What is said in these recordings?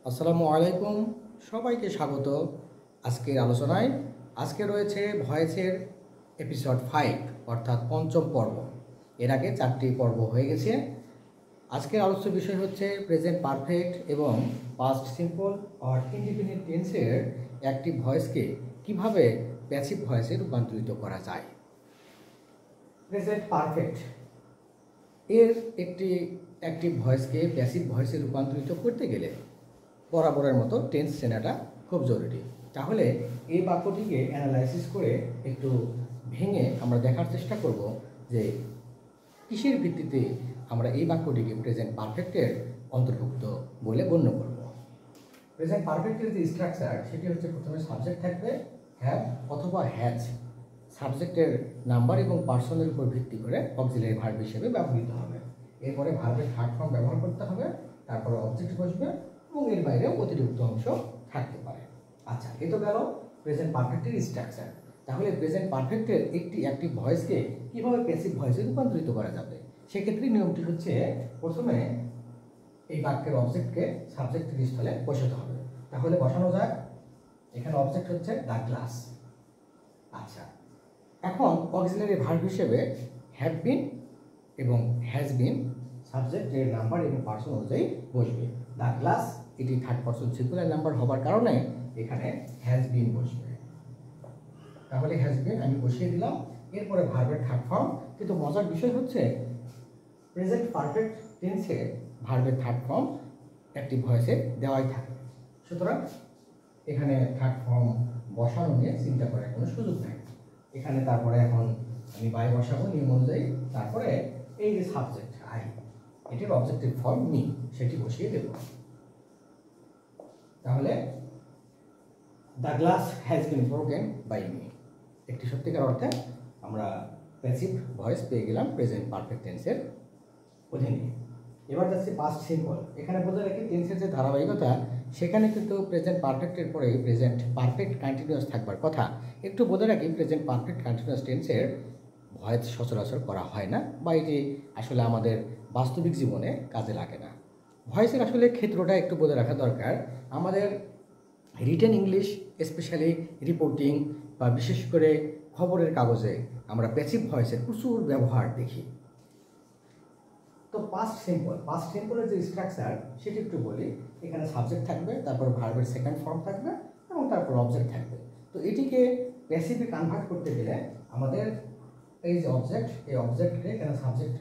আসসালামু আলাইকুম, সবাইকে স্বাগত। আজকের আলোচনায় আজকে রয়েছে ভয়েসের এপিসোড 5 অর্থাৎ পঞ্চম পর্ব। এর আগে 4টি পর্ব হয়ে গেছে। আজকের আলোচ্য বিষয় হচ্ছে প্রেজেন্ট পারফেক্ট এবং পাস্ট সিম্পল আর ইনডিপেন্ডেন্ট টেন্সের অ্যাক্টিভ ভয়েসকে কিভাবে প্যাসিভ ভয়েসে রূপান্তরিত করা যায়। প্রেজেন্ট পারফেক্ট এর একটি অ্যাক্টিভ ভয়েসকে প্যাসিভ ভয়েসে রূপান্তরিত করতে গেলে বরাবরের মতো টেন্স চেনাটা খুব জরুরি। তাহলে এই বাক্যটিকে অ্যানালাইসিস করে একটু ভেঙে আমরা দেখার চেষ্টা করব যে কিসের ভিত্তিতে আমরা এই বাক্যটিকে প্রেজেন্ট পারফেক্টের অন্তর্ভুক্ত বলে গণ্য করব। প্রেজেন্ট পারফেক্টের যে স্ট্রাকচার সেটি হচ্ছে প্রথমে সাবজেক্ট থাকবে হ্যাভ অথবা হ্যাজ। সাবজেক্টের নাম্বার এবং পার্সনের উপর ভিত্তি করে অক্সিলারি ভার্ব হিসেবে ব্যবহৃত হবে। এরপরে ভার্বের থার্ড ফর্ম ব্যবহার করতে হবে, তারপরে অবজেক্ট বসবে এবং এর বাইরেও অতিরিক্ত অংশ থাকতে পারে। আচ্ছা, এ তো গেল প্রেজেন্ট পারফেক্টের স্ট্রাকচার। তাহলে প্রেজেন্ট পারফেক্টের একটি অ্যাক্টিভ ভয়েসকে কীভাবে প্যাসিভ ভয়েসে রূপান্তরিত করা যাবে, সেক্ষেত্রে নিয়মটি হচ্ছে প্রথমে এই বাক্যের অবজেক্টকে সাবজেক্টের স্থলে বসাতে হবে। তাহলে বসানো যাক। এখানে অবজেক্ট হচ্ছে দ্য গ্লাস। আচ্ছা, এখন অক্সিলারি ভার্ব হিসেবে হ্যাভ বিন এবং হ্যাজ বিন সাবজেক্টের নাম্বার এবং পার্সন অনুযায়ী বসবে। দ্য গ্লাস এটি থার্ড পার্সন সিঙ্গুলার নাম্বার হবার কারণে এখানে হ্যাজ বিন বসবে। তাহলে হ্যাজ বিন আমি বসিয়ে দিলাম। এরপরে ভার্বের থার্ড ফর্ম। কিন্তু মজার বিষয় হচ্ছে প্রেজেন্ট পারফেক্ট টেন্সে ভার্বের থার্ড ফর্ম অ্যাক্টিভ ভয়েসে দেওয়াই থাকে। সুতরাং এখানে থার্ড ফর্ম বসানো নিয়ে চিন্তা করার কোনো সুযোগ নেই। এখানে তারপরে এখন আমি বাই বসাবো নিয়ম অনুযায়ী। তারপরে এই যে সাবজেক্ট আই, এটির অবজেক্টিভ ফর্ম মি, সেটি বসিয়ে দেব। তাহলে the glass has been broken by me. একটি সত্যিকার অর্থে আমরা প্যাসিভ ভয়েস পেয়ে গেলাম প্রেজেন্ট পারফেক্ট টেন্সের অধীনে। এবার যাচ্ছি পাস্ট সিম্পল। এখানে বলতে রাখি টেন্সের যে ধারাবাহিকতা, সেখানে কিন্তু প্রেজেন্ট পারফেক্টের পরে প্রেজেন্ট পারফেক্ট কন্টিনিউয়াস থাকবার কথা। একটু বলে রাখি প্রেজেন্ট পারফেক্ট কন্টিনিউয়াস টেন্সের ভয়েস সচরাচর করা হয় না, বা এটি আসলে আমাদের বাস্তবিক জীবনে কাজে লাগে না। ভয়েসের আসলে ক্ষেত্রটা একটু বলে রাখা দরকার। আমাদের রিটেন ইংলিশ, স্পেশালি রিপোর্টিং বা বিশেষ করে খবরের কাগজে আমরা প্যাসিভ ভয়েসের প্রচুর ব্যবহার দেখি। তো পাস্ট সিম্পলের যে স্ট্রাকচার সেটি একটু বলি। এখানে সাবজেক্ট থাকবে, তারপর ভার্বের সেকেন্ড ফর্ম থাকবে এবং তারপর অবজেক্ট থাকবে। তো এটিকে প্যাসিভে কনভার্ট করতে গেলে আমাদের এই যে অবজেক্ট, এই অবজেক্টকে এখানে সাবজেক্ট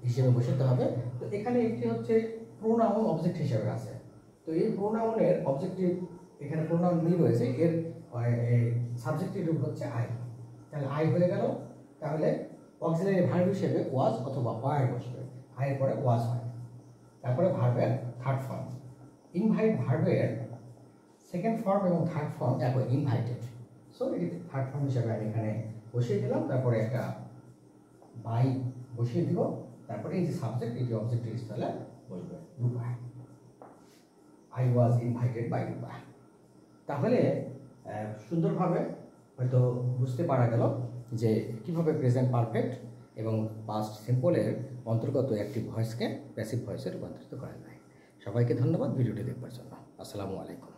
হিসেবে বসাতে হবে। তো এখানে একটি হচ্ছে প্রোনাউন অবজেক্ট হিসেবে আছে। তো এই প্রোনাউনের অবজেক্টিভ এখানে প্রোনাউন মি রয়েছে, এর সাবজেক্টের রূপ হচ্ছে আই। তাহলে আই হয়ে গেল। তাহলে অক্সিলারি ভার্ব হিসেবে ওয়াজ অথবা ওয়ার বসবে। আয়ের পরে ওয়াজ হয়। তারপরে ভার্বের থার্ড ফর্ম। ইনভাইট ভার্বের সেকেন্ড ফর্ম এবং থার্ড ফর্ম একই, ইনভাইটেড। সো এটি থার্ড ফর্ম হিসেবে আমি এখানে বসিয়ে দিলাম। তারপরে একটা বাই বসিয়ে দিব। তারপরে এই যে সাবজেক্ট, এটি অবজেক্টের স্থলে বসবে, রূপা। আই ওয়াজ ইনভাইটেড বাই রূপা। তাহলে সুন্দরভাবে হয়তো বুঝতে পারা গেল যে কীভাবে প্রেজেন্ট পারফেক্ট এবং পাস্ট সিম্পলের অন্তর্গত একটি ভয়েসকে প্যাসিভ ভয়েসে রূপান্তরিত করা যায়। সবাইকে ধন্যবাদ ভিডিওটি দেখবার জন্য। আসসালামু আলাইকুম।